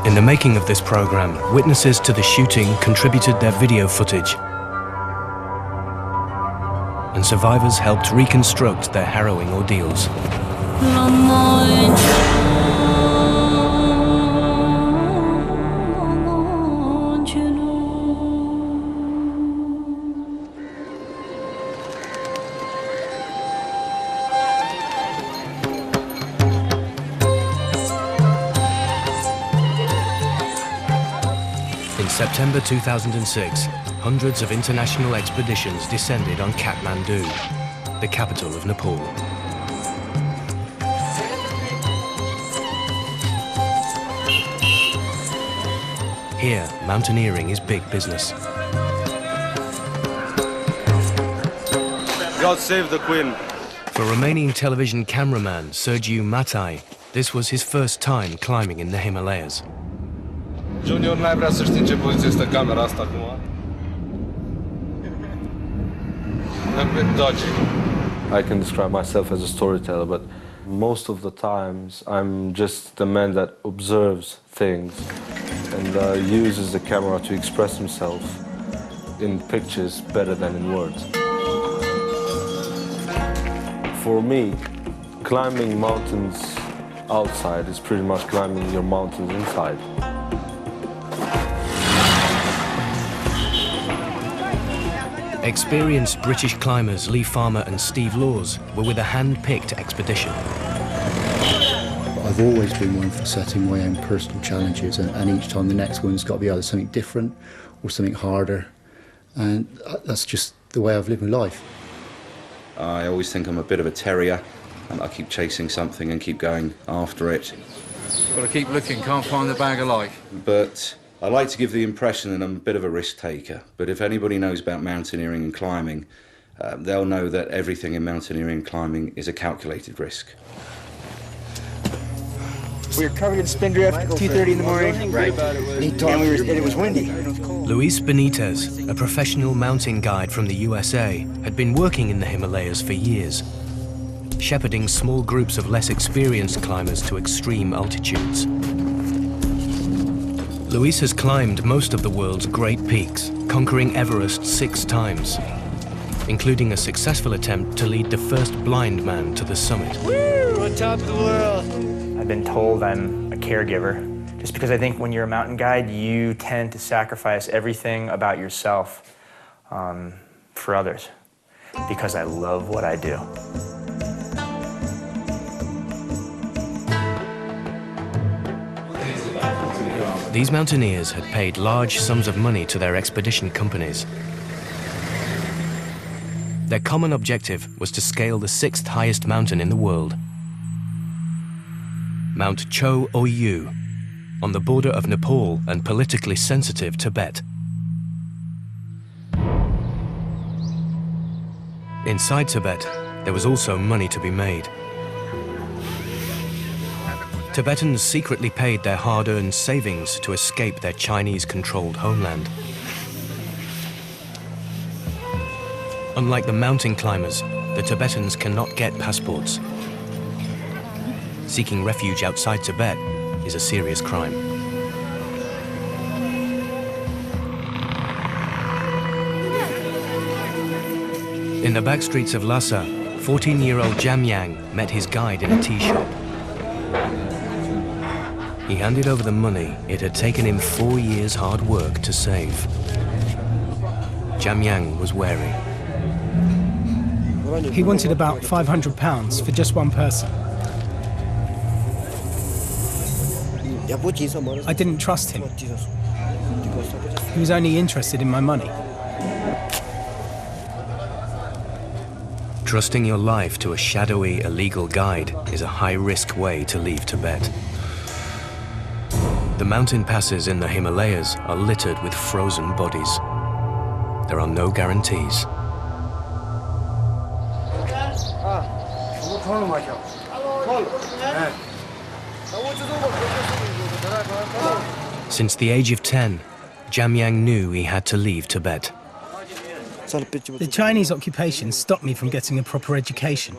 In the making of this program, witnesses to the shooting contributed their video footage, and survivors helped reconstruct their harrowing ordeals. In September 2006, hundreds of international expeditions descended on Kathmandu, the capital of Nepal. Here, mountaineering is big business. God save the Queen. For Romanian television cameraman Sergiu Matai, this was his first time climbing in the Himalayas. Junior n-ai vrea să știi în ce poziție este camera asta acum. A bit dodgy. I can describe myself as a storyteller, but most of the times I'm just the man that observes things and uses the camera to express himself in pictures better than in words. For me, climbing mountains outside is pretty much climbing your mountains inside. Experienced British climbers Lee Farmer and Steve Laws were with a hand-picked expedition. I've always been one for setting my own personal challenges, and each time the next one's got to be either something different or something harder, and that's just the way I've lived my life. I always think I'm a bit of a terrier, and I keep chasing something and keep going after it. Got to keep looking, can't find the bag of life. But I like to give the impression that I'm a bit of a risk taker. But if anybody knows about mountaineering and climbing, they'll know that everything in mountaineering and climbing is a calculated risk. We were covered in spindrift at 2:30 in the morning. Right. And it was windy. Luis Benitez, a professional mountain guide from the USA, had been working in the Himalayas for years, shepherding small groups of less experienced climbers to extreme altitudes. Luis has climbed most of the world's great peaks, conquering Everest 6 times, including a successful attempt to lead the first blind man to the summit. Woo! On top of the world! I've been told I'm a caregiver, just because I think when you're a mountain guide, you tend to sacrifice everything about yourself for others, because I love what I do. These mountaineers had paid large sums of money to their expedition companies. Their common objective was to scale the 6th highest mountain in the world, Mount Cho Oyu, on the border of Nepal and politically sensitive Tibet. Inside Tibet, there was also money to be made. Tibetans secretly paid their hard-earned savings to escape their Chinese-controlled homeland. Unlike the mountain climbers, the Tibetans cannot get passports. Seeking refuge outside Tibet is a serious crime. In the back streets of Lhasa, 14-year-old Jamyang met his guide in a tea shop. He handed over the money it had taken him 4 years' hard work to save. Jamyang was wary. He wanted about £500 for just one person. I didn't trust him. He was only interested in my money. Trusting your life to a shadowy, illegal guide is a high-risk way to leave Tibet. The mountain passes in the Himalayas are littered with frozen bodies. There are no guarantees. Since the age of 10, Jamyang knew he had to leave Tibet. The Chinese occupation stopped me from getting a proper education.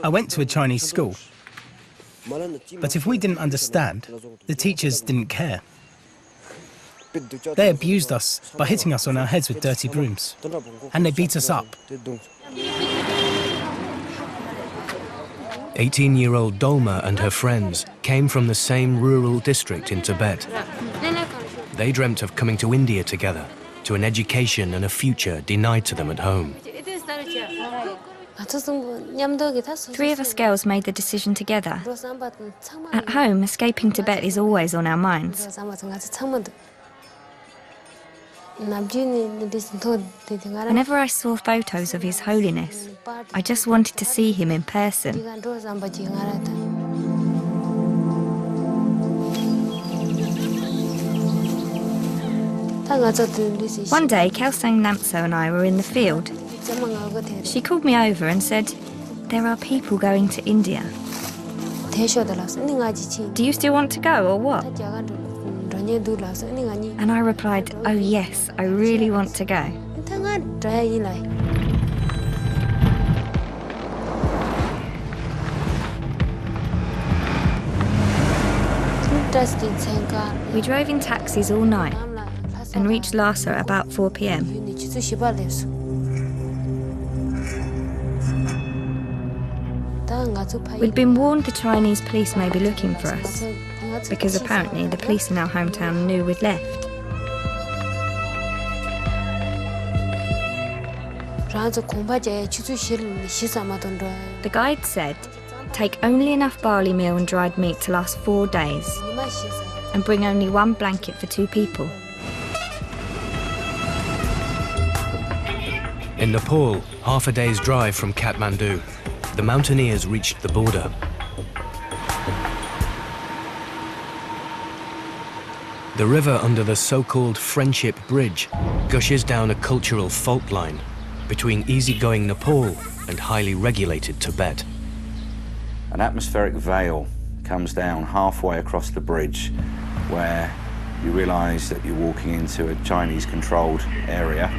I went to a Chinese school. But if we didn't understand, the teachers didn't care. They abused us by hitting us on our heads with dirty brooms, and they beat us up. 18-year-old Dolma and her friends came from the same rural district in Tibet. They dreamt of coming to India together, to an education and a future denied to them at home. 3 of us girls made the decision together. At home, escaping Tibet is always on our minds. Whenever I saw photos of His Holiness, I just wanted to see him in person. One day, Kelsang Namso and I were in the field. She called me over and said, "There are people going to India. Do you still want to go or what?" And I replied, "Oh yes, I really want to go." We drove in taxis all night and reached Lhasa at about 4 p.m. We'd been warned the Chinese police may be looking for us, because apparently the police in our hometown knew we'd left. The guide said, take only enough barley meal and dried meat to last 4 days, and bring only 1 blanket for 2 people. In Nepal, half a day's drive from Kathmandu, the mountaineers reached the border. The river under the so-called Friendship Bridge gushes down a cultural fault line between easygoing Nepal and highly regulated Tibet. An atmospheric veil comes down halfway across the bridge where you realise that you're walking into a Chinese-controlled area.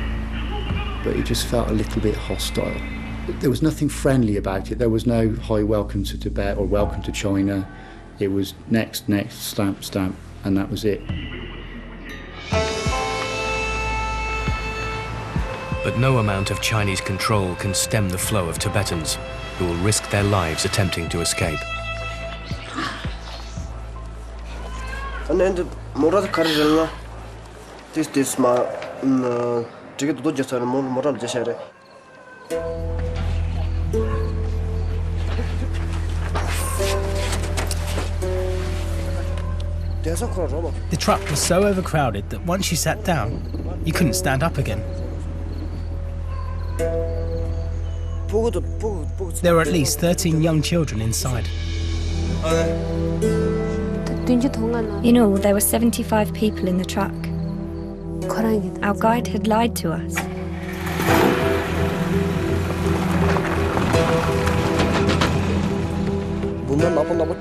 But it just felt a little bit hostile. There was nothing friendly about it. There was no "Hi, welcome to Tibet" or "Welcome to China." It was next, stamp, stamp, and that was it. But no amount of Chinese control can stem the flow of Tibetans who will risk their lives attempting to escape. The truck was so overcrowded that once you sat down, you couldn't stand up again. There were at least 13 young children inside. In all, there were 75 people in the truck. Our guide had lied to us.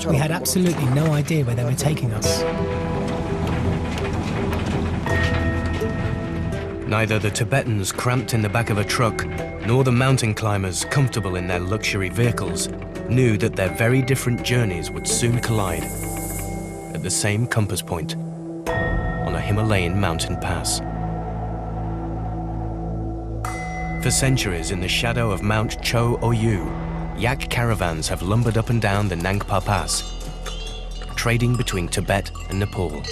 We had absolutely no idea where they were taking us. Neither the Tibetans cramped in the back of a truck, nor the mountain climbers comfortable in their luxury vehicles knew that their very different journeys would soon collide at the same compass point on a Himalayan mountain pass. For centuries in the shadow of Mount Cho Oyu, yak caravans have lumbered up and down the Nangpa Pass, trading between Tibet and Nepal.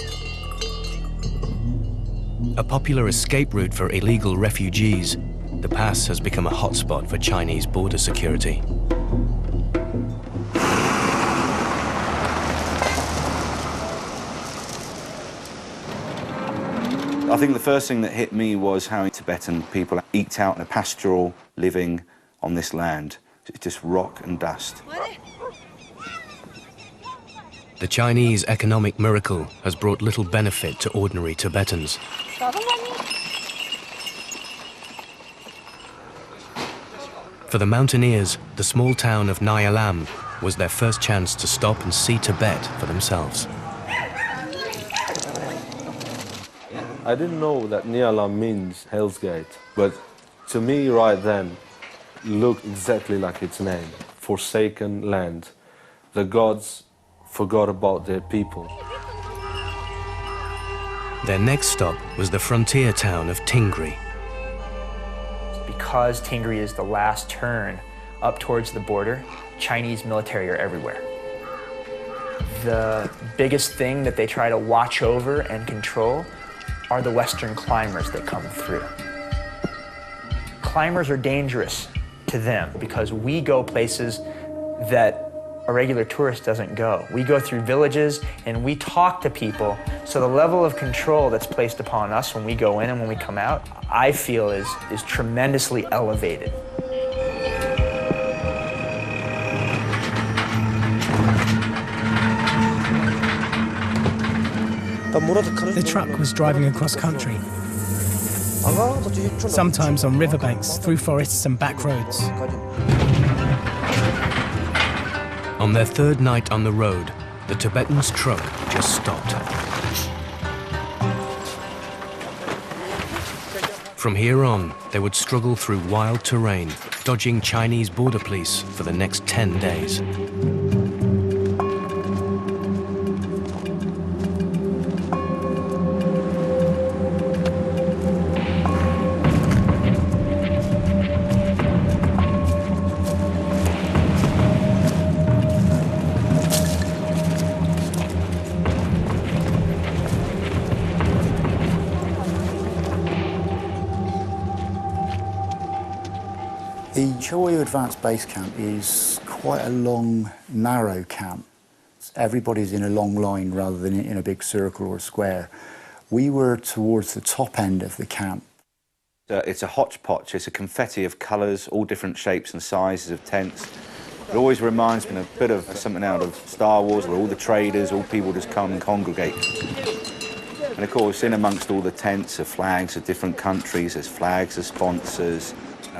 A popular escape route for illegal refugees, the pass has become a hotspot for Chinese border security. I think the first thing that hit me was how Tibetan people eked out a pastoral living on this land. It's just rock and dust. The Chinese economic miracle has brought little benefit to ordinary Tibetans. For the mountaineers, the small town of Nyalam was their first chance to stop and see Tibet for themselves. I didn't know that Nyalam means Hell's Gate, but to me right then, looked exactly like its name, forsaken land. The gods forgot about their people. Their next stop was the frontier town of Tingri. Because Tingri is the last turn up towards the border, Chinese military are everywhere. The biggest thing that they try to watch over and control are the Western climbers that come through. Climbers are dangerous to them because we go places that a regular tourist doesn't go. We go through villages and we talk to people, so the level of control that's placed upon us when we go in and when we come out, I feel is tremendously elevated. The truck was driving across country, sometimes on riverbanks, through forests and back roads. On their third night on the road, the Tibetans' truck just stopped. From here on, they would struggle through wild terrain, dodging Chinese border police for the next 10 days. The Cho Oyu Advanced Base Camp is quite a long, narrow camp. Everybody's in a long line rather than in a big circle or square. We were towards the top end of the camp. It's a hodgepodge, it's a confetti of colours, all different shapes and sizes of tents. It always reminds me a bit of something out of Star Wars, where all the traders, all people just come and congregate. And of course, in amongst all the tents are flags of different countries, there's flags of sponsors,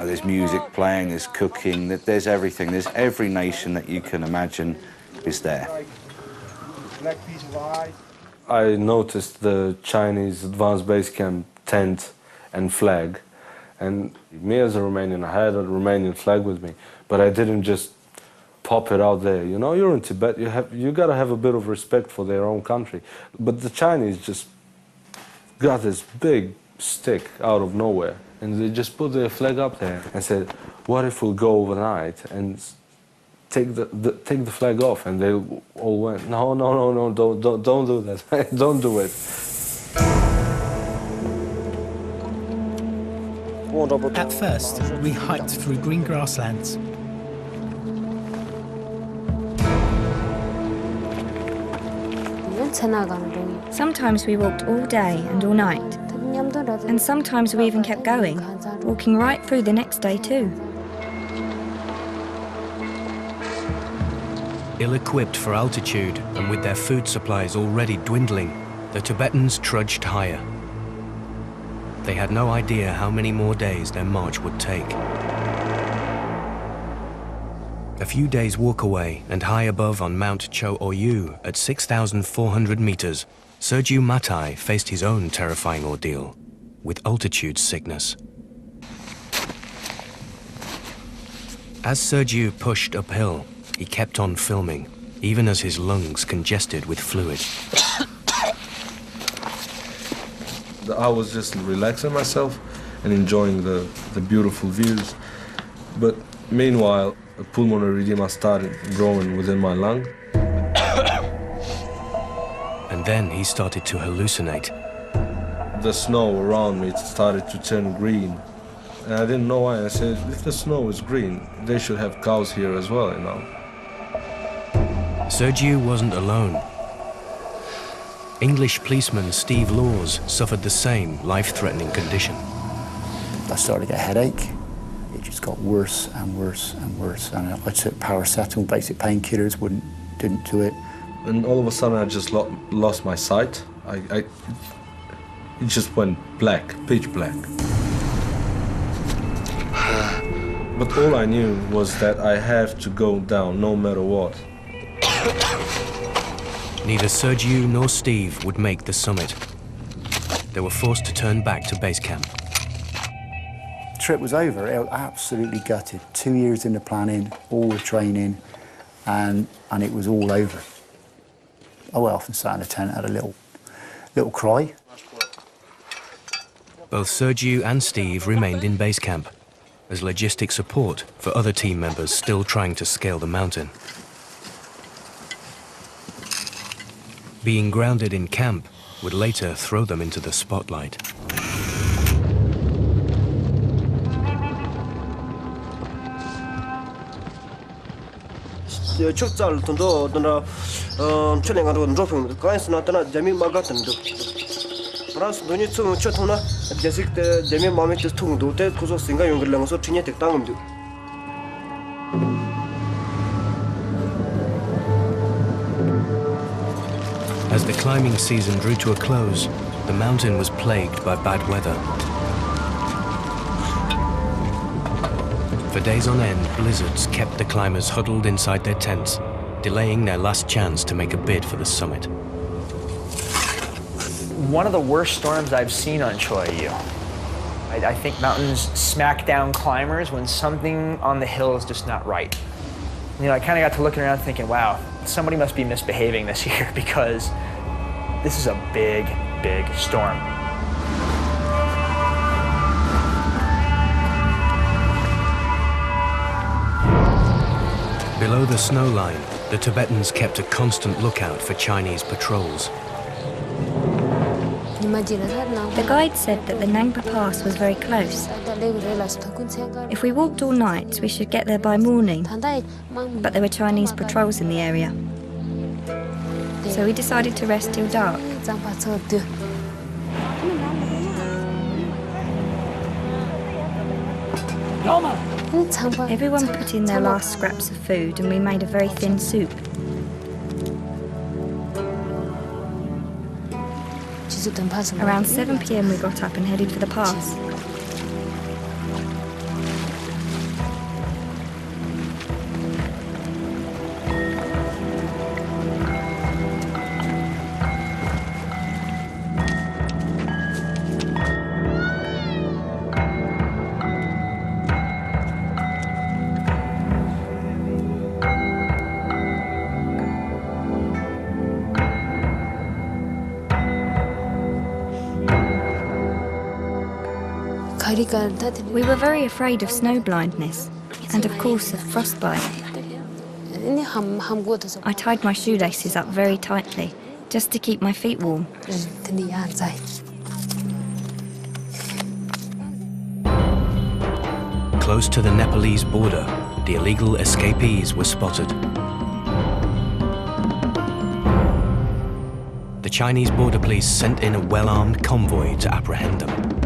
there's music playing, there's cooking, there's everything. There's every nation that you can imagine is there. I noticed the Chinese Advanced Base Camp tent and flag, and me as a Romanian, I had a Romanian flag with me, but I didn't just pop it out there. You know, you're in Tibet, you gotta have a bit of respect for their own country. But the Chinese just got this big stick out of nowhere, and they just put their flag up there and said, what if we'll go overnight and take the flag off? And they all went, no, don't do that. Don't do it. At first, we hiked through green grasslands. Sometimes we walked all day and all night, and sometimes we even kept going, walking right through the next day too. Ill-equipped for altitude and with their food supplies already dwindling, the Tibetans trudged higher. They had no idea how many more days their march would take. A few days' walk away and high above on Mount Cho Oyu at 6,400 meters, Sergiu Matai faced his own terrifying ordeal with altitude sickness. As Sergiu pushed uphill, he kept on filming, even as his lungs congested with fluid. I was just relaxing myself and enjoying the beautiful views. But meanwhile, a pulmonary edema started growing within my lung. And then he started to hallucinate. The snow around me started to turn green. And I didn't know why. I said, if the snow is green, they should have cows here as well, you know. Sergiu wasn't alone. English policeman Steve Laws suffered the same life-threatening condition. I started to get a headache. It just got worse and worse and worse. And I took paracetamol, basic painkillers, didn't do it. And all of a sudden I just lost my sight. It just went black, pitch black. But all I knew was that I have to go down no matter what. Neither Sergiu nor Steve would make the summit. They were forced to turn back to base camp. Trip was over. I was absolutely gutted. 2 years in the planning, all the training, and it was all over. I often sat in a tent, had a little cry. Both Sergiu and Steve remained in base camp as logistic support for other team members still trying to scale the mountain. Being grounded in camp would later throw them into the spotlight. As the climbing season drew to a close, the mountain was plagued by bad weather. For days on end, blizzards kept the climbers huddled inside their tents, delaying their last chance to make a bid for the summit. One of the worst storms I've seen on Choyu. I think mountains smack down climbers when something on the hill is just not right. You know, I kind of got to looking around thinking, wow, somebody must be misbehaving this year because this is a big, big storm. Below the snow line, the Tibetans kept a constant lookout for Chinese patrols. The guide said that the Nangpa Pass was very close. If we walked all night, we should get there by morning. But there were Chinese patrols in the area. So we decided to rest till dark. Everyone put in their last scraps of food and we made a very thin soup. Around 7 p.m. we got up and headed for the pass. We were very afraid of snow blindness and of course of frostbite. I tied my shoelaces up very tightly just to keep my feet warm. Close to the Nepalese border, the illegal escapees were spotted. The Chinese border police sent in a well-armed convoy to apprehend them.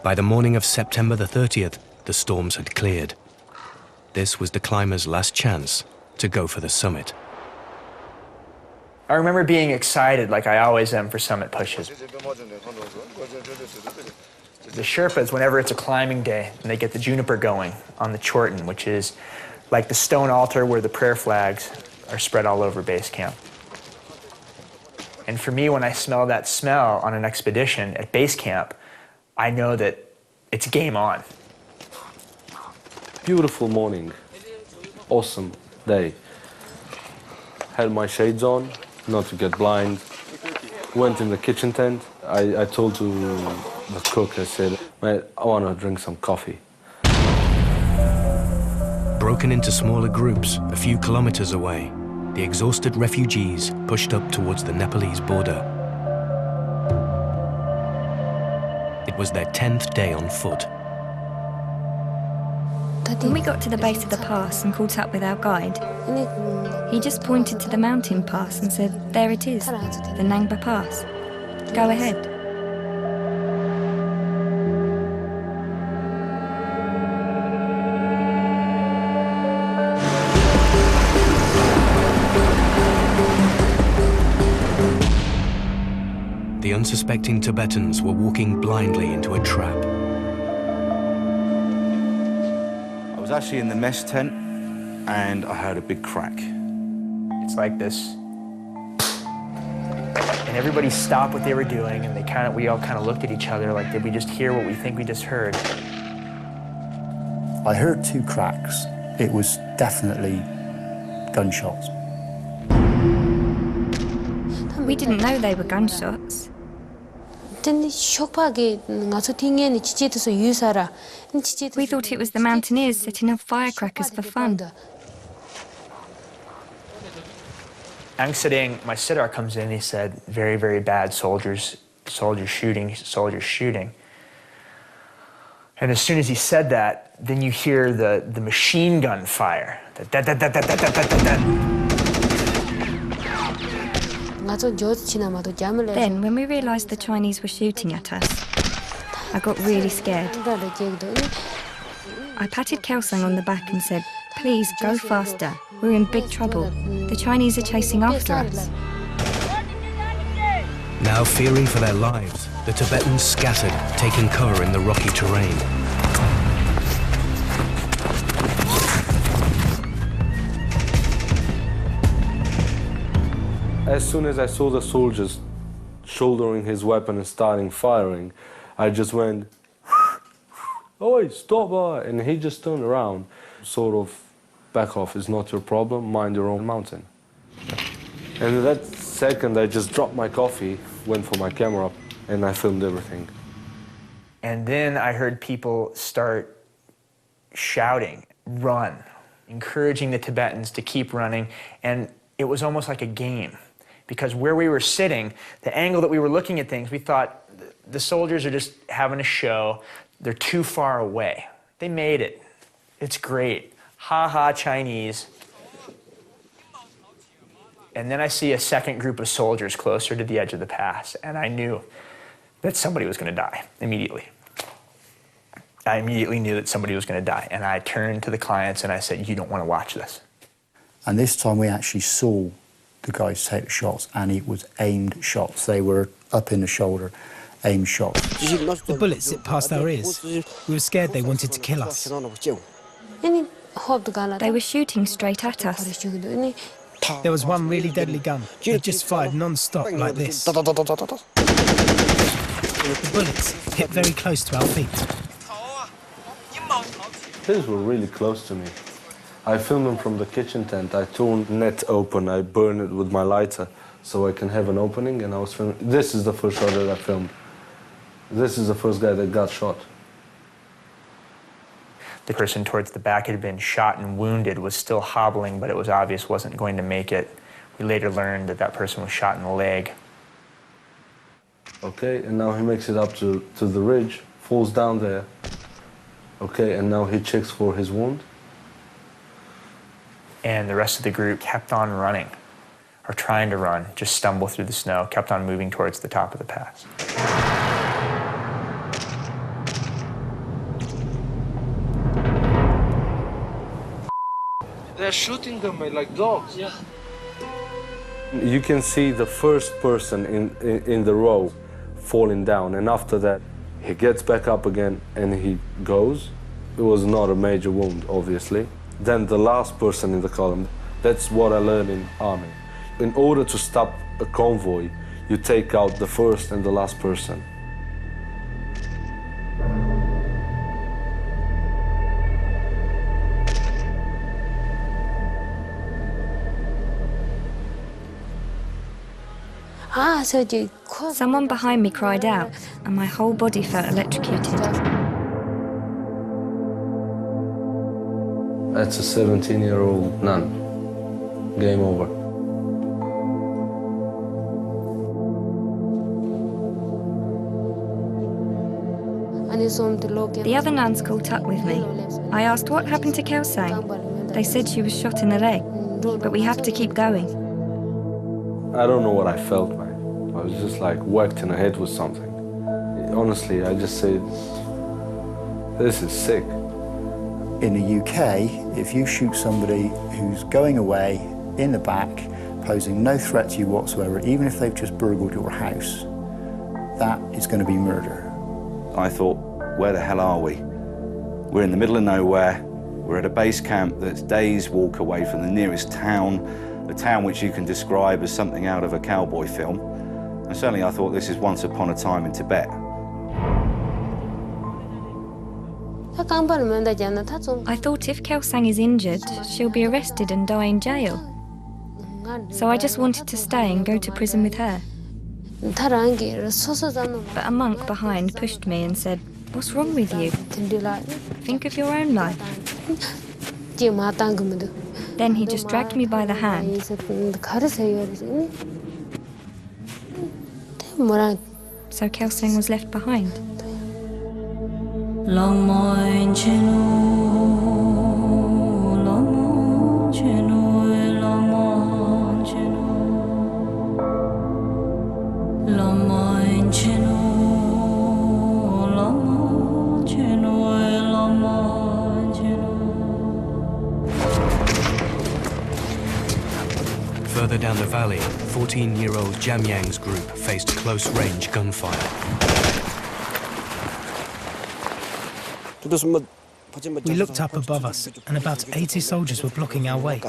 By the morning of September the 30th, the storms had cleared. This was the climbers' last chance to go for the summit. I remember being excited like I always am for summit pushes. The Sherpas, whenever it's a climbing day, and they get the juniper going on the Chorten, which is like the stone altar where the prayer flags are spread all over base camp. And for me, when I smell that smell on an expedition at base camp, I know that it's game on. Beautiful morning, awesome day. Had my shades on, not to get blind. Went in the kitchen tent. I told to the cook, I said, mate, I want to drink some coffee. Broken into smaller groups a few kilometers away, the exhausted refugees pushed up towards the Nepalese border. It was their 10th day on foot. When we got to the base of the pass and caught up with our guide, he just pointed to the mountain pass and said, there it is, the Nangpa Pass. Go ahead. The unsuspecting Tibetans were walking blindly into a trap. I was actually in the mess tent and I heard a big crack. It's like this. everybody stopped what they were doing, and we all kind of looked at each other like, did we just hear what we think we just heard? I heard 2 cracks. It was definitely gunshots. We didn't know they were gunshots. We thought it was the mountaineers setting off firecrackers for fun. Ang Sadeng, my sitar, comes in and he said, very, very bad, soldiers shooting. And as soon as he said that, then you hear the machine gun fire. Then, when we realised the Chinese were shooting at us, I got really scared. I patted Kelsang on the back and said, "Please, go faster. We're in big trouble. The Chinese are chasing after us." Now fearing for their lives, the Tibetans scattered, taking cover in the rocky terrain. As soon as I saw the soldiers shouldering his weapon and starting firing, I just went, "Oi, stop!" And he just turned around, sort of, "Back off, it's not your problem, mind your own mountain." And in that second, I just dropped my coffee, went for my camera, and I filmed everything. And then I heard people start shouting, "Run," encouraging the Tibetans to keep running, and it was almost like a game. Because where we were sitting, the angle that we were looking at things, we thought the soldiers are just having a show. They're too far away. They made it. It's great. Ha ha, Chinese. And then I see a second group of soldiers closer to the edge of the pass, and I knew that somebody was going to die immediately. I immediately knew that somebody was going to die, and I turned to the clients and I said, "You don't want to watch this." And this time we actually saw the guys take the shots, and it was aimed shots. They were up in the shoulder, aimed shots. The bullets zipped past our ears. We were scared they wanted to kill us. They were shooting straight at us. There was one really deadly gun. It just fired non-stop like this. The bullets hit very close to our feet. Things were really close to me. I filmed them from the kitchen tent. I tore the net open. I burned it with my lighter so I can have an opening, and I was filming. This is the first shot that I filmed. This is the first guy that got shot. The person towards the back had been shot and wounded, was still hobbling, but it was obvious wasn't going to make it. We later learned that that person was shot in the leg. Okay, and now he makes it up to the ridge, falls down there. Okay, and now he checks for his wound. And the rest of the group kept on running, or trying to run, just stumble through the snow, kept on moving towards the top of the pass. They're shooting them like dogs. Yeah. You can see the first person in the row falling down, and after that, he gets back up again and he goes. It was not a major wound, obviously. Then the last person in the column, that's what I learned in army. In order to stop a convoy, you take out the first and the last person. Someone behind me cried out, and my whole body felt electrocuted. That's a 17-year-old nun. Game over. The other nuns caught up with me. I asked what happened to Kelsang. They said she was shot in the leg, but we have to keep going. I don't know what I felt, man. I was just like whacked in the head with something. Honestly, I just said, this is sick. In the UK, if you shoot somebody who's going away in the back, posing no threat to you whatsoever, even if they've just burgled your house, that is going to be murder. I thought, where the hell are we? We're in the middle of nowhere. We're at a base camp that's days' walk away from the nearest town, a town which you can describe as something out of a cowboy film. And certainly I thought this is once upon a time in Tibet. I thought if Kelsang is injured, she'll be arrested and die in jail. So I just wanted to stay and go to prison with her. But a monk behind pushed me and said, "What's wrong with you? Think of your own life." Then he just dragged me by the hand. So Kelsang was left behind. Further down the valley, 14-year-old Jamyang's group faced close-range gunfire. We looked up above us, and about 80 soldiers were blocking our way.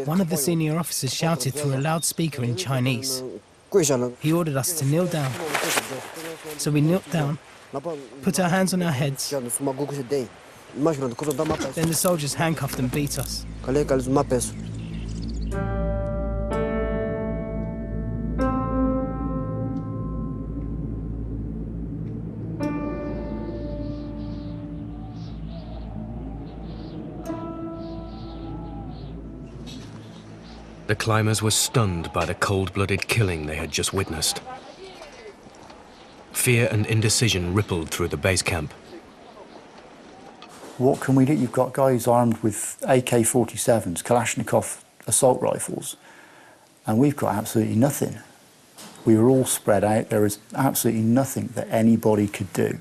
One of the senior officers shouted through a loudspeaker in Chinese. He ordered us to kneel down. So we knelt down, put our hands on our heads. Then the soldiers handcuffed and beat us. The climbers were stunned by the cold-blooded killing they had just witnessed. Fear and indecision rippled through the base camp. What can we do? You've got guys armed with AK-47s, Kalashnikov assault rifles, and we've got absolutely nothing. We were all spread out. There was absolutely nothing that anybody could do.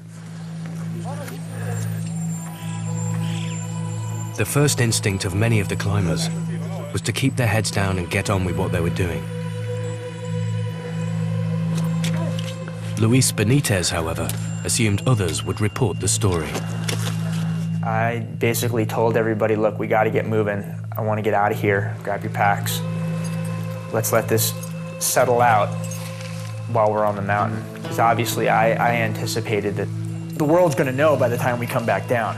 The first instinct of many of the climbers was to keep their heads down and get on with what they were doing. Luis Benitez, however, assumed others would report the story. I basically told everybody, look, we got to get moving. I want to get out of here. Grab your packs. Let's let this settle out while we're on the mountain. Because obviously I anticipated that the world's going to know by the time we come back down.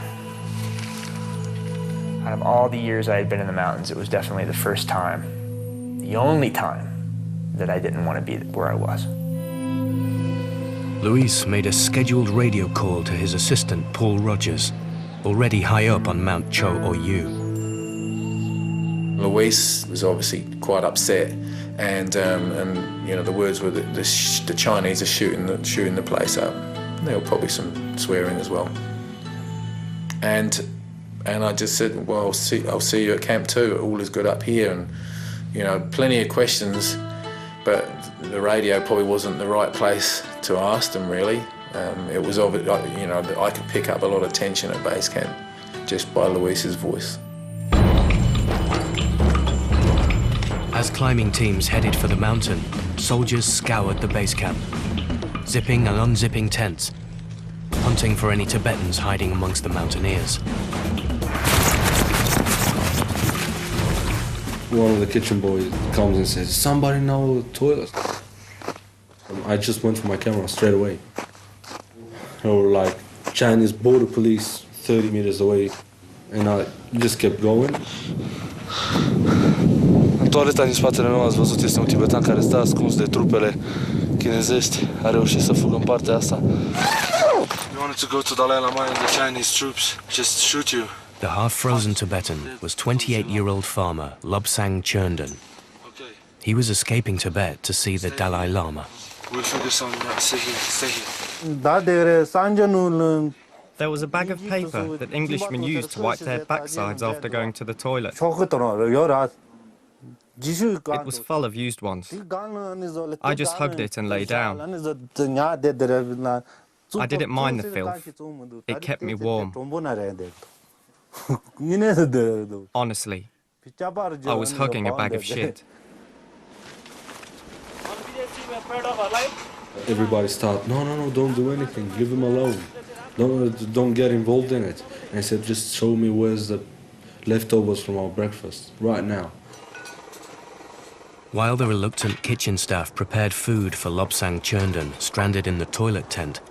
Out of all the years I had been in the mountains, it was definitely the first time, the only time, that I didn't want to be where I was. Luis made a scheduled radio call to his assistant, Paul Rogers, already high up on Mount Cho Oyu. Luis was obviously quite upset, and you know, the words were that the Chinese are shooting the place up. There were probably some swearing as well. And I just said, well, I'll see you at Camp 2. All is good up here, and you know, plenty of questions, but the radio probably wasn't the right place to ask them, really. It was you know, I could pick up a lot of tension at base camp just by Luis's voice. As climbing teams headed for the mountain, soldiers scoured the base camp, zipping and unzipping tents, hunting for any Tibetans hiding amongst the mountaineers. One of the kitchen boys comes and says, "Somebody know the toilet?" I just went for my camera straight away. There were like Chinese border police 30 meters away, and I just kept going. În toaleta din spatele meu ați văzut, este un tibetan care stă ascuns de trupele chinezești. A reușit să fugă în partea asta. We wanted to go to Dalai Lama and the Chinese troops just shoot you. The half-frozen Tibetan was 28-year-old farmer Lobsang Chernden. He was escaping Tibet to see the Dalai Lama. We'll figure something out. Stay here. There was a bag of paper that Englishmen used to wipe their backsides after going to the toilet. It was full of used ones. I just hugged it and lay down. I didn't mind the filth. It kept me warm. Honestly, I was hugging a bag of shit. Everybody started, no, don't do anything, leave him alone. Don't get involved in it. And I said, just show me where's the leftovers from our breakfast, right now. While the reluctant kitchen staff prepared food for Lobsang Chernden stranded in the toilet tent,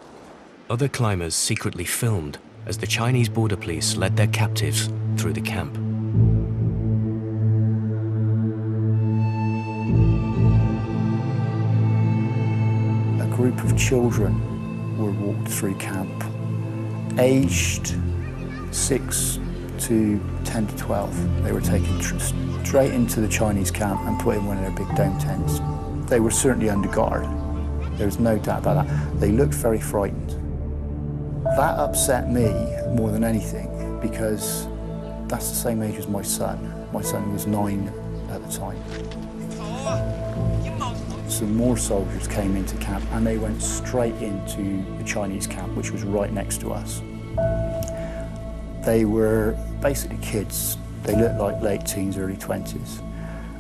other climbers secretly filmed as the Chinese border police led their captives through the camp. A group of children were walked through camp, aged 6 to 10 to 12. They were taken straight into the Chinese camp and put in one of their big dome tents. They were certainly under guard. There was no doubt about that. They looked very frightened. That upset me more than anything because that's the same age as my son. My son was 9 at the time. Some more soldiers came into camp and they went straight into the Chinese camp, which was right next to us. They were basically kids. They looked like late teens, early 20s,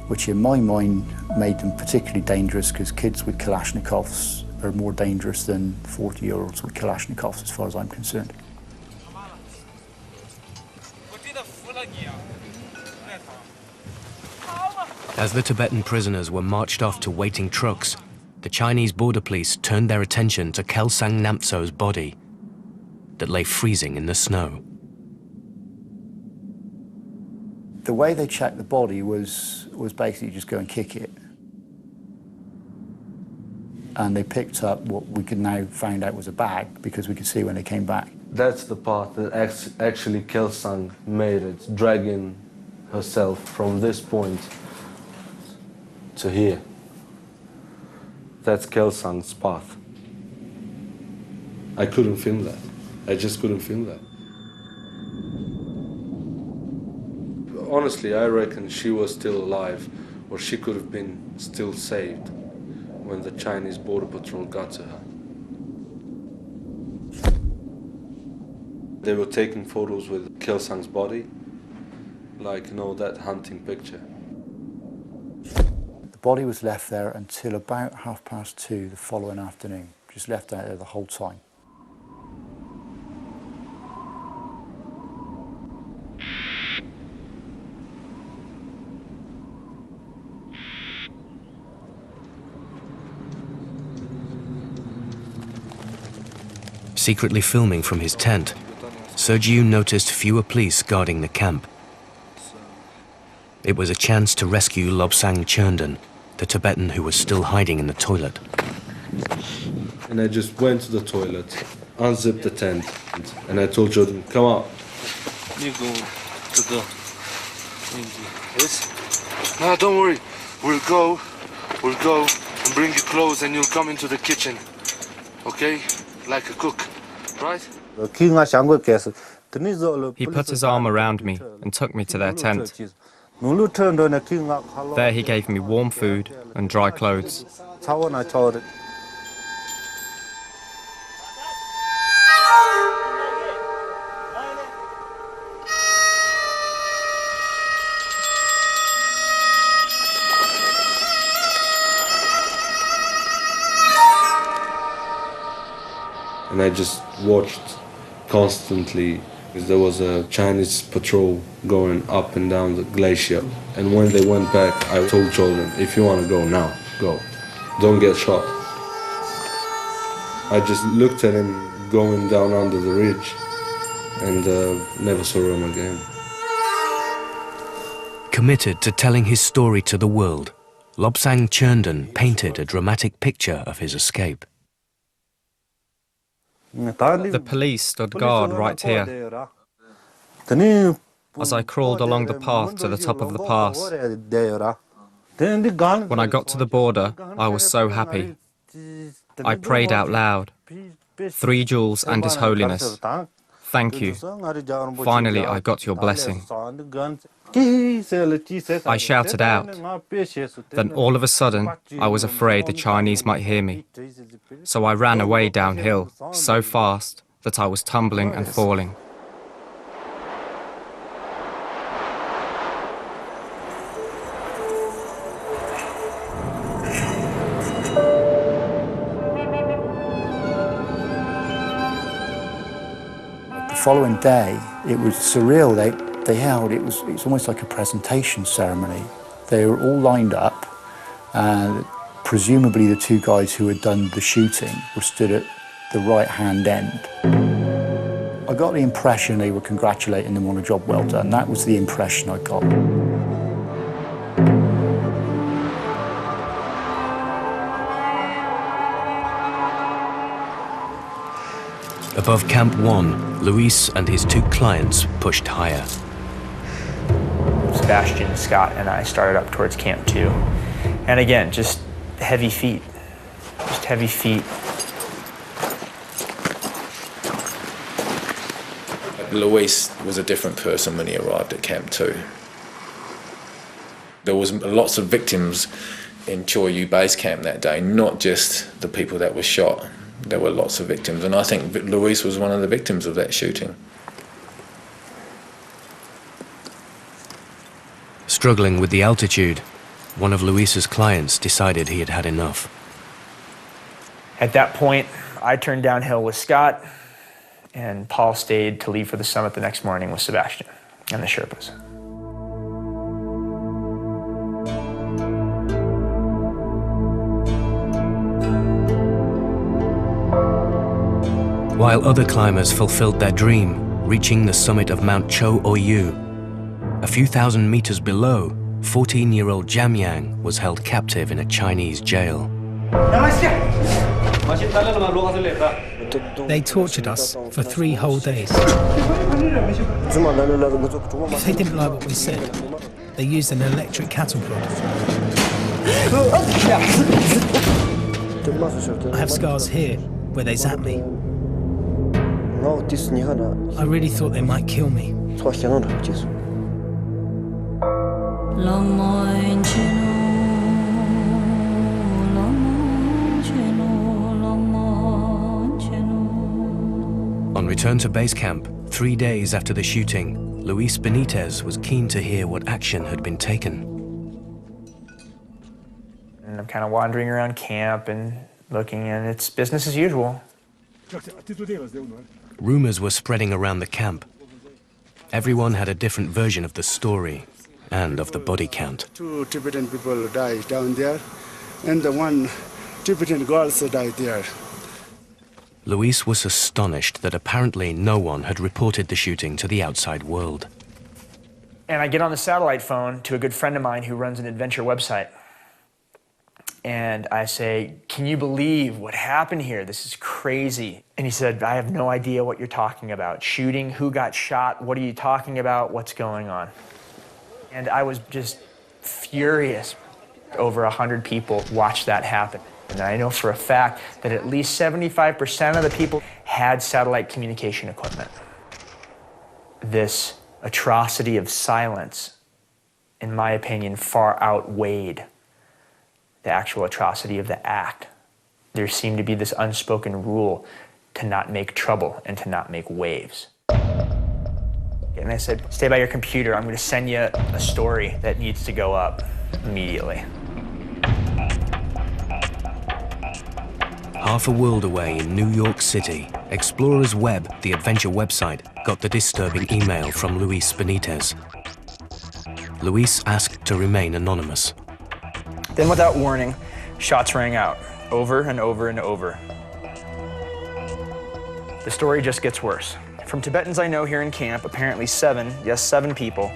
which in my mind made them particularly dangerous because kids with Kalashnikovs are more dangerous than 40-year-olds with Kalashnikovs, as far as I'm concerned. As the Tibetan prisoners were marched off to waiting trucks, the Chinese border police turned their attention to Kelsang Namtso's body that lay freezing in the snow. The way they checked the body was basically just go and kick it. And they picked up what we could now find out was a bag because we could see when they came back. That's the part that actually Kelsang made it, dragging herself from this point to here. That's Kelsang's path. I couldn't film that. I just couldn't film that. Honestly, I reckon she was still alive, or she could have been still saved when the Chinese border patrol got to her. They were taking photos with Kelsang's body, like, you know, that hunting picture. The body was left there until about 2:30 the following afternoon, just left out there the whole time. Secretly filming from his tent, Sergiu noticed fewer police guarding the camp. It was a chance to rescue Lobsang Chernden, the Tibetan who was still hiding in the toilet. And I just went to the toilet, unzipped the tent, and I told Jordan, come out. You go to the... Yes? No, don't worry. We'll go and bring you clothes and you'll come into the kitchen. Okay? Like a cook, right? He put his arm around me and took me to their tent. There he gave me warm food and dry clothes. And I just watched constantly because there was a Chinese patrol going up and down the glacier. And when they went back, I told Jordan, if you want to go now, go. Don't get shot. I just looked at him going down under the ridge and never saw him again. Committed to telling his story to the world, Lobsang Chernden painted a dramatic picture of his escape. The police stood guard right here. As I crawled along the path to the top of the pass, when I got to the border, I was so happy. I prayed out loud, 3 Jewels and His Holiness, thank you. Finally, I got your blessing. I shouted out. Then all of a sudden, I was afraid the Chinese might hear me. So I ran away downhill, so fast that I was tumbling and falling. The following day, it was surreal. They held, it was almost like a presentation ceremony. They were all lined up Presumably the two guys who had done the shooting were stood at the right-hand end. I got the impression they were congratulating them on a job well done. That was the impression I got. Above Camp 1, Luis and his two clients pushed higher. Sebastian, Scott, and I started up towards Camp 2. And again, just heavy feet. Just heavy feet. Luis was a different person when he arrived at Camp 2. There was lots of victims in Choi Yu base camp that day, not just the people that were shot. There were lots of victims, and I think Luis was one of the victims of that shooting. Struggling with the altitude, one of Luis's clients decided he had had enough. At that point, I turned downhill with Scott, and Paul stayed to leave for the summit the next morning with Sebastian and the Sherpas. While other climbers fulfilled their dream, reaching the summit of Mount Cho Oyu, a few thousand meters below, 14-year-old Jamyang was held captive in a Chinese jail. They tortured us for 3 whole days. If they didn't like what we said, they used an electric cattle prod. I have scars here where they zapped me. I really thought they might kill me. On return to base camp, 3 days after the shooting, Luis Benitez was keen to hear what action had been taken. And I'm kind of wandering around camp and looking, and it's business as usual. Rumors were spreading around the camp. Everyone had a different version of the story and of the body count. 2 Tibetan people died down there, and the 1 Tibetan girl also died there. Luis was astonished that apparently no one had reported the shooting to the outside world. And I get on the satellite phone to a good friend of mine who runs an adventure website. And I say, "Can you believe what happened here? This is crazy." And he said, "I have no idea what you're talking about. Shooting, who got shot, what are you talking about, what's going on?" And I was just furious. Over 100 people watched that happen. And I know for a fact that at least 75% of the people had satellite communication equipment. This atrocity of silence, in my opinion, far outweighed the actual atrocity of the act. There seemed to be this unspoken rule to not make trouble and to not make waves. And I said, "Stay by your computer. I'm going to send you a story that needs to go up immediately." Half a world away in New York City, Explorers Web, the adventure website, got the disturbing email from Luis Benitez. Luis asked to remain anonymous. Then without warning, shots rang out, over and over and over. The story just gets worse. From Tibetans I know here in camp, apparently 7 people,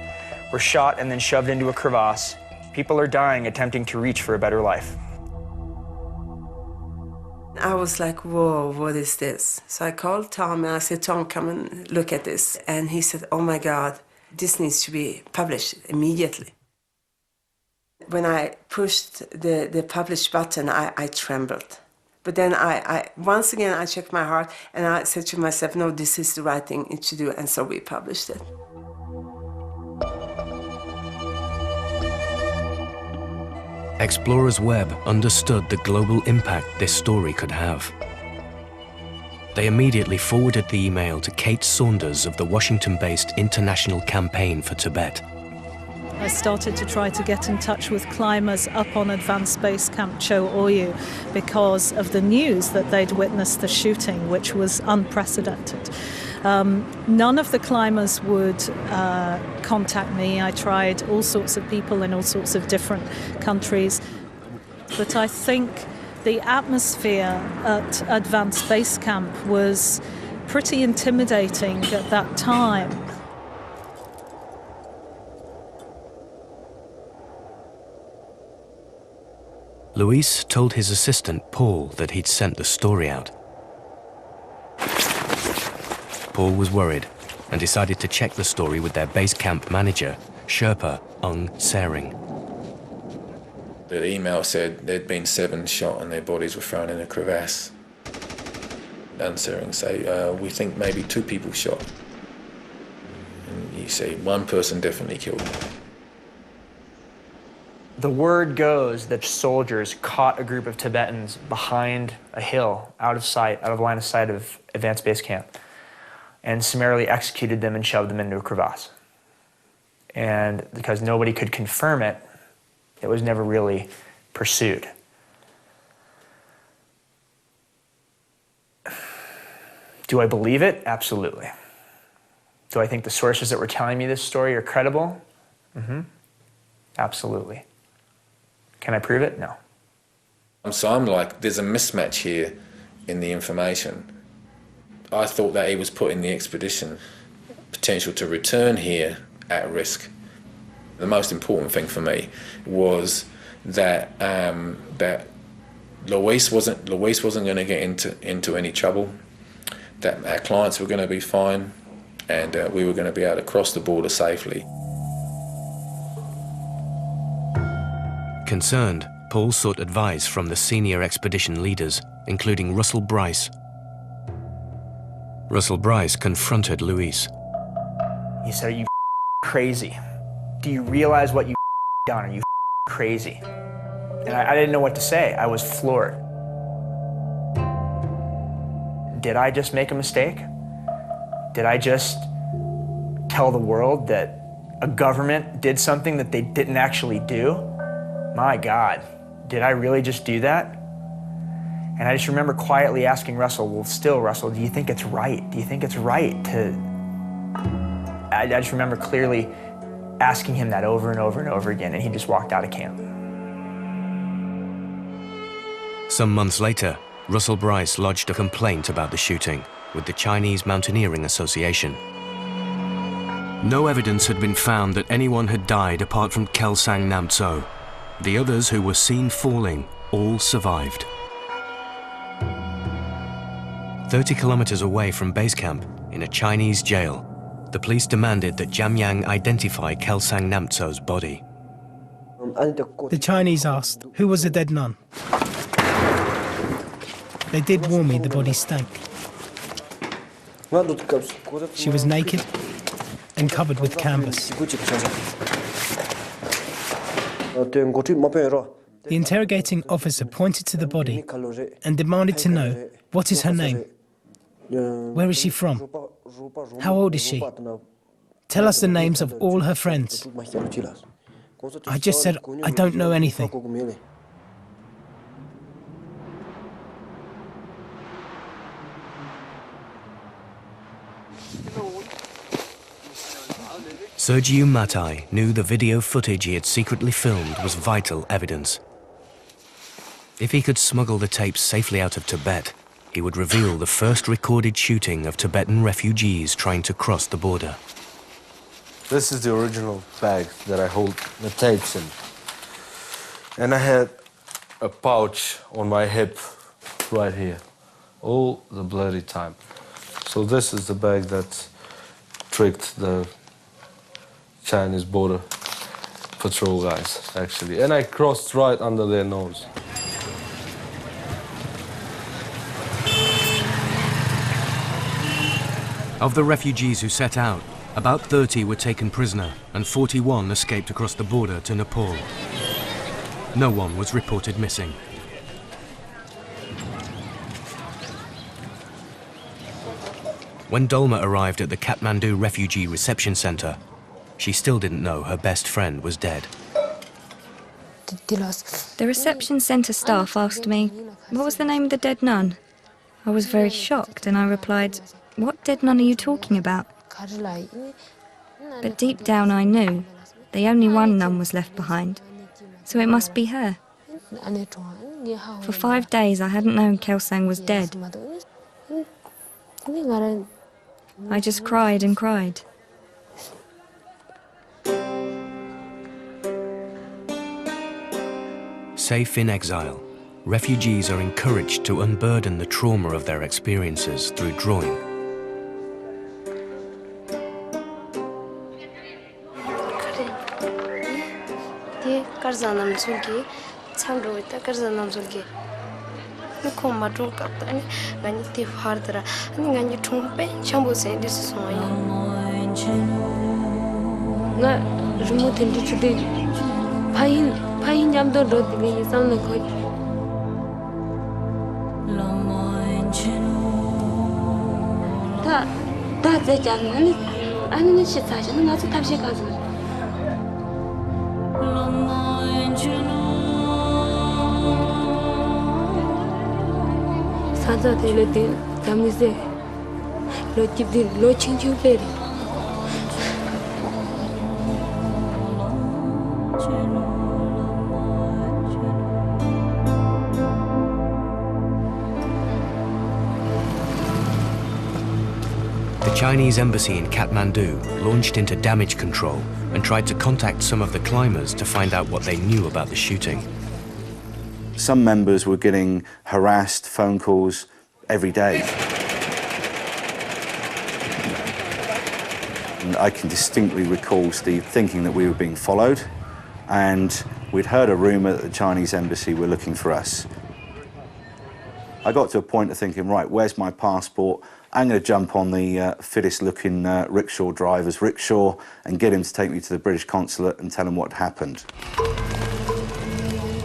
were shot and then shoved into a crevasse. People are dying attempting to reach for a better life. I was like, whoa, what is this? So I called Tom and I said, "Tom, come and look at this." And he said, "Oh my God, this needs to be published immediately." When I pushed the publish button, I trembled. But then I once again, I checked my heart and I said to myself, no, this is the right thing to do. And so we published it. Explorers Web understood the global impact this story could have. They immediately forwarded the email to Kate Saunders of the Washington-based International Campaign for Tibet. I started to try to get in touch with climbers up on Advanced Base Camp Cho Oyu because of the news that they'd witnessed the shooting, which was unprecedented. None of the climbers would contact me. I tried all sorts of people in all sorts of different countries. but I think the atmosphere at Advanced Base Camp was pretty intimidating at that time. Luis told his assistant, Paul, that he'd sent the story out. Paul was worried and decided to check the story with their base camp manager, Sherpa Ung Sering. The email said there'd been 7 shot and their bodies were thrown in a crevasse. Ung Sering say, we think maybe 2 people shot. And you say, 1 person definitely killed. The word goes that soldiers caught a group of Tibetans behind a hill, out of line of sight of Advanced Base Camp, and summarily executed them and shoved them into a crevasse. And because nobody could confirm it, it was never really pursued. Do I believe it? Absolutely. Do I think the sources that were telling me this story are credible? Mm-hmm. Absolutely. Can I prove it? No. So I'm like, there's a mismatch here in the information. I thought that he was putting the expedition potential to return here at risk. The most important thing for me was that that Luis wasn't going to get into any trouble, that our clients were going to be fine, and we were going to be able to cross the border safely. Concerned, Paul sought advice from the senior expedition leaders, including Russell Bryce. Russell Bryce confronted Luis. He said, "Are you crazy? Do you realize what you done? Are you crazy?" And I didn't know what to say. I was floored. Did I just make a mistake? Did I just tell the world that a government did something that they didn't actually do? My God, did I really just do that? And I just remember quietly asking Russell, well, still, Russell, do you think it's right? Do you think it's right to... I just remember clearly asking him that over and over and over again, and he just walked out of camp. Some months later, Russell Bryce lodged a complaint about the shooting with the Chinese Mountaineering Association. No evidence had been found that anyone had died apart from Kelsang Namtso. The others who were seen falling all survived. 30 kilometers away from base camp, in a Chinese jail, the police demanded that Jamyang identify Kelsang Namtso's body. The Chinese asked, who was a dead nun? They did warn me the body stank. She was naked and covered with canvas. The interrogating officer pointed to the body and demanded to know, what is her name? Where is she from? How old is she? Tell us the names of all her friends. I just said, I don't know anything. Sergiu Matai knew the video footage he had secretly filmed was vital evidence. If he could smuggle the tapes safely out of Tibet, he would reveal the first recorded shooting of Tibetan refugees trying to cross the border. This is the original bag that I hold the tapes in. And I had a pouch on my hip right here, all the bloody time. So this is the bag that tricked the Chinese border patrol guys, actually. And I crossed right under their nose. Of the refugees who set out, about 30 were taken prisoner and 41 escaped across the border to Nepal. No one was reported missing. When Dolma arrived at the Kathmandu Refugee Reception Center, she still didn't know her best friend was dead. The reception centre staff asked me, what was the name of the dead nun? I was very shocked and I replied, what dead nun are you talking about? But deep down I knew, the only one nun was left behind, so it must be her. For 5 days, I hadn't known Kelsang was dead. I just cried and cried. Safe in exile, refugees are encouraged to unburden the trauma of their experiences through drawing. The Chinese embassy in Kathmandu launched into damage control and tried to contact some of the climbers to find out what they knew about the shooting. Some members were getting harassed phone calls every day. And I can distinctly recall Steve thinking that we were being followed, and we'd heard a rumour that the Chinese embassy were looking for us. I got to a point of thinking, right, where's my passport? I'm going to jump on the fittest-looking rickshaw driver's rickshaw and get him to take me to the British consulate and tell him what happened.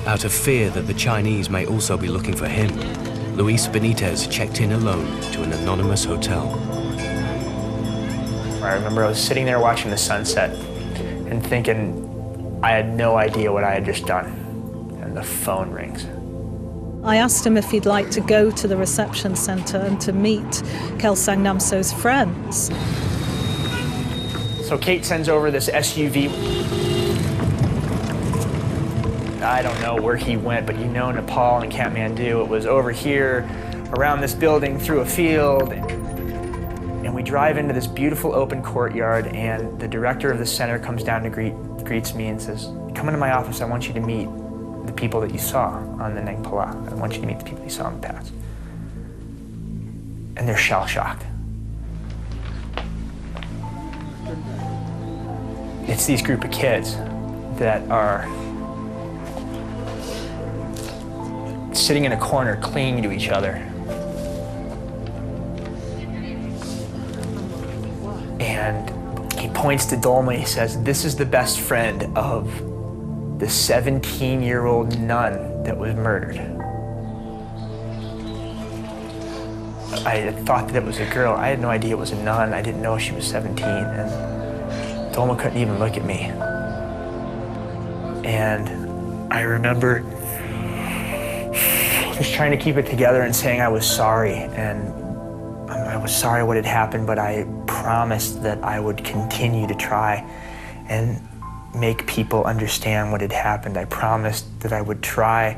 Out of fear that the Chinese may also be looking for him, Luis Benitez checked in alone to an anonymous hotel. I remember I was sitting there watching the sunset and thinking I had no idea what I had just done, and the phone rings. I asked him if he'd like to go to the reception centre and to meet Kelsang Namso's friends. So Kate sends over this SUV. I don't know where he went, but you know Nepal and Kathmandu, it was over here, around this building, through a field. And we drive into this beautiful open courtyard, and the director of the center comes down to greets me and says, "Come into my office, I want you to meet the people that you saw on the Nang Pala. I want you to meet the people you saw in the past." And they're shell-shocked. It's these group of kids that are sitting in a corner clinging to each other. And he points to Dolma, he says, "This is the best friend of the 17-year-old nun that was murdered." I thought that it was a girl. I had no idea it was a nun. I didn't know she was 17, and Dolma couldn't even look at me. And I remember just trying to keep it together and saying I was sorry, and I was sorry what had happened, but I promised that I would continue to try and make people understand what had happened. I promised that I would try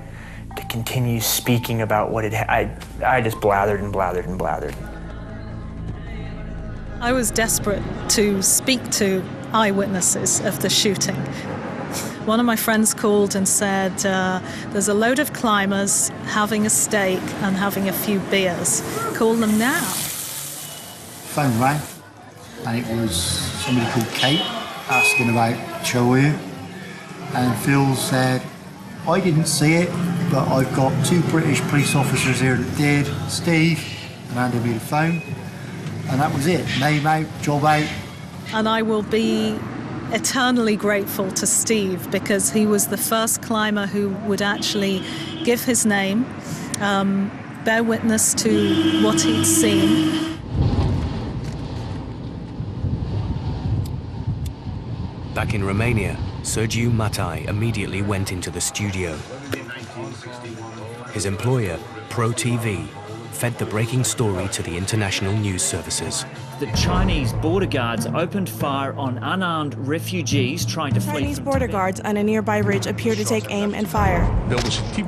to continue speaking about what had happened. I just blathered and blathered and blathered. I was desperate to speak to eyewitnesses of the shooting. One of my friends called and said, there's a load of climbers having a steak and having a few beers. Call them now. Phone rang, and it was somebody called Kate asking about Cho Oyu. And Phil said, "I didn't see it, but I've got 2 British police officers here that did, Steve," and handed me the phone. And that was it. Name out, job out. And I will be eternally grateful to Steve, because he was the first climber who would actually give his name, bear witness to what he'd seen. Back in Romania, Sergiu Matai immediately went into the studio. His employer, Pro TV, fed the breaking story to the international news services. that Chinese border guards opened fire on unarmed refugees trying to flee. Chinese border guards on a nearby ridge appear to take aim and fire.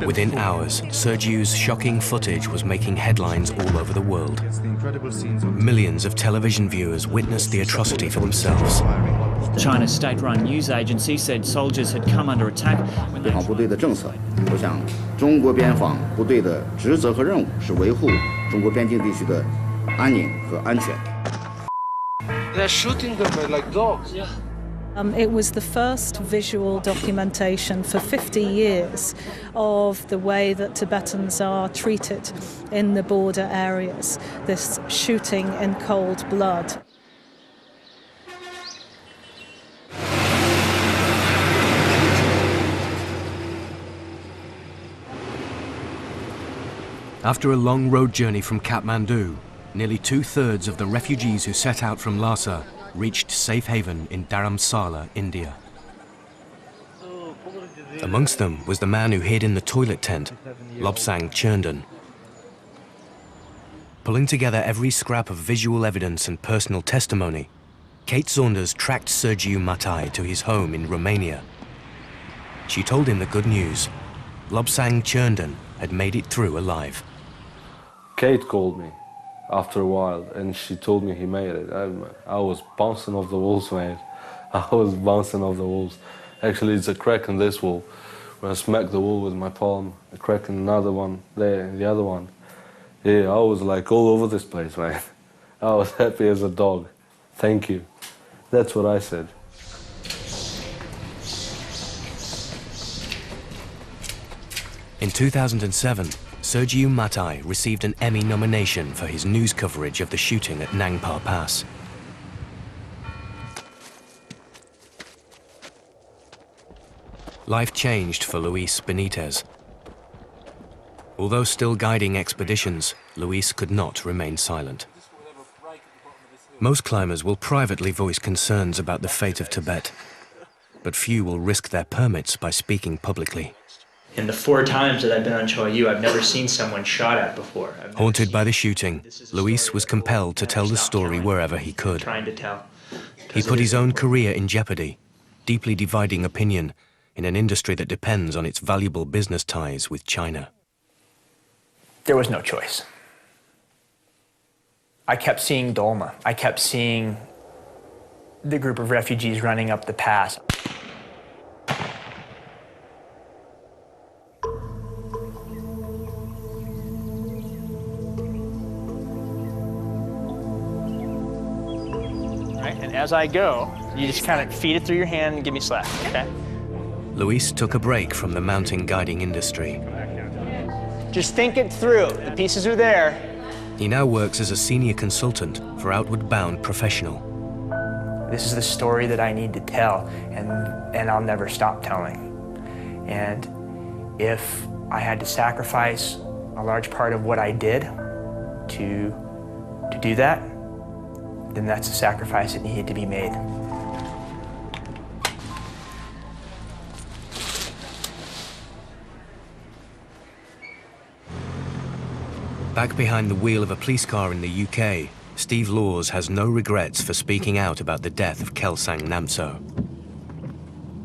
Within hours, Sergiu's shocking footage was making headlines all over the world. Millions of television viewers witnessed the atrocity for themselves. China's state-run news agency said soldiers had come under attack when they... 部队的政策，我想中国边防部队的职责和任务是维护中国边境地区的安宁和安全。 They're shooting them like dogs. Yeah. It was the first visual documentation for 50 years of the way that Tibetans are treated in the border areas, this shooting in cold blood. After a long road journey from Kathmandu, nearly 2/3 of the refugees who set out from Lhasa reached safe haven in Dharamsala, India. Amongst them was the man who hid in the toilet tent, Lobsang Chernden. Pulling together every scrap of visual evidence and personal testimony, Kate Saunders tracked Sergiu Matai to his home in Romania. She told him the good news. Lobsang Chernden had made it through alive. Kate called me after a while, and she told me he made it. I was bouncing off the walls, mate. I was bouncing off the walls. Actually, it's a crack in this wall. When I smacked the wall with my palm, a crack in another one, there, and the other one. Yeah, I was like all over this place, man. I was happy as a dog. Thank you. That's what I said. In 2007, Sergiu Matai received an Emmy nomination for his news coverage of the shooting at Nangpa Pass. Life changed for Luis Benitez. Although still guiding expeditions, Luis could not remain silent. Most climbers will privately voice concerns about the fate of Tibet, but few will risk their permits by speaking publicly. In the 4 times that I've been on Cho Oyu, I've never seen someone shot at before. Haunted by the shooting, Luis was compelled to tell the story wherever he could. Trying to tell. He put his own career in jeopardy, deeply dividing opinion in an industry that depends on its valuable business ties with China. There was no choice. I kept seeing Dolma. I kept seeing the group of refugees running up the pass. And as I go, you just kind of feed it through your hand and give me slack, okay? Luis took a break from the mountain guiding industry. Just think it through. The pieces are there. He now works as a senior consultant for Outward Bound Professional. This is the story that I need to tell, and I'll never stop telling. And if I had to sacrifice a large part of what I did to do that, then that's a sacrifice that needed to be made. Back behind the wheel of a police car in the UK, Steve Laws has no regrets for speaking out about the death of Kelsang Namso.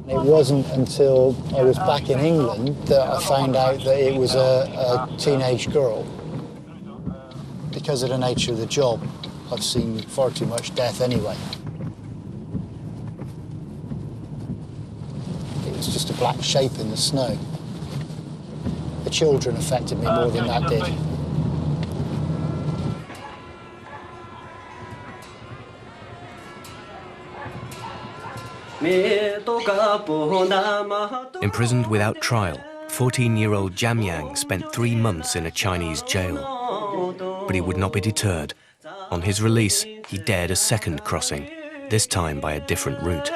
It wasn't until I was back in England that I found out that it was a teenage girl. Because of the nature of the job, I've seen far too much death anyway. It was just a black shape in the snow. The children affected me more than that did. Imprisoned without trial, 14-year-old Jamyang spent 3 months in a Chinese jail. But he would not be deterred. On his release, he dared a second crossing, this time by a different route.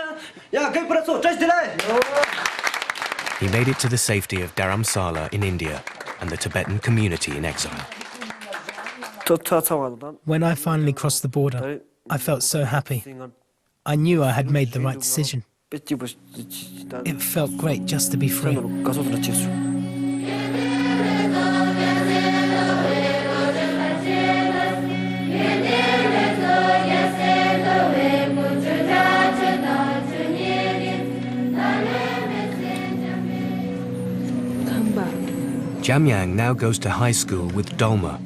He made it to the safety of Dharamsala in India and the Tibetan community in exile. When I finally crossed the border, I felt so happy. I knew I had made the right decision. It felt great just to be free. Jamyang now goes to high school with Dolma.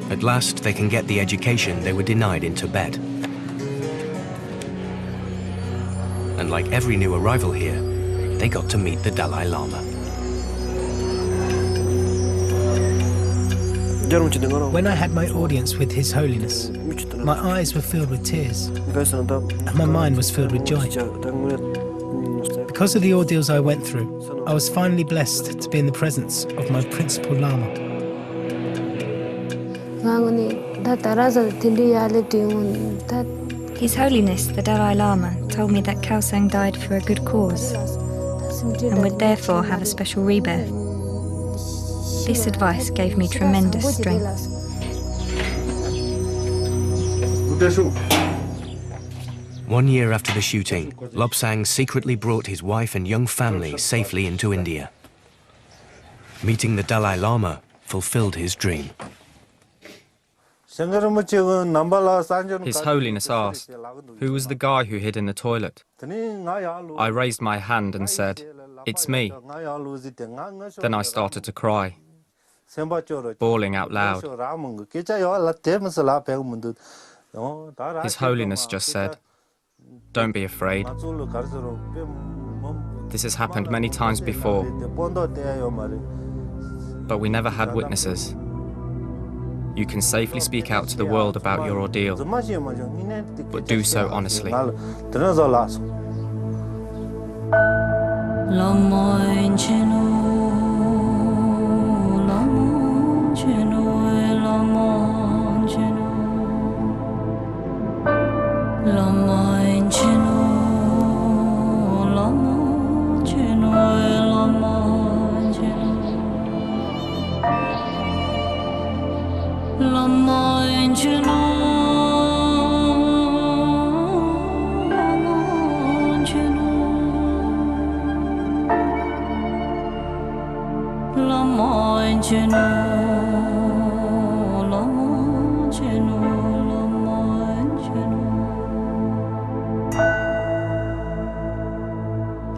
At last, they can get the education they were denied in Tibet. And like every new arrival here, they got to meet the Dalai Lama. When I had my audience with His Holiness, my eyes were filled with tears, and my mind was filled with joy. Because of the ordeals I went through, I was finally blessed to be in the presence of my principal Lama. His Holiness, the Dalai Lama, told me that Khaosang died for a good cause and would therefore have a special rebirth. This advice gave me tremendous strength. One year after the shooting, Lobsang secretly brought his wife and young family safely into India. Meeting the Dalai Lama fulfilled his dream. His Holiness asked, "Who was the guy who hid in the toilet?" I raised my hand and said, "It's me." Then I started to cry, bawling out loud. His Holiness just said, "Don't be afraid. This has happened many times before, but we never had witnesses. You can safely speak out to the world about your ordeal, but do so honestly."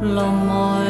Lama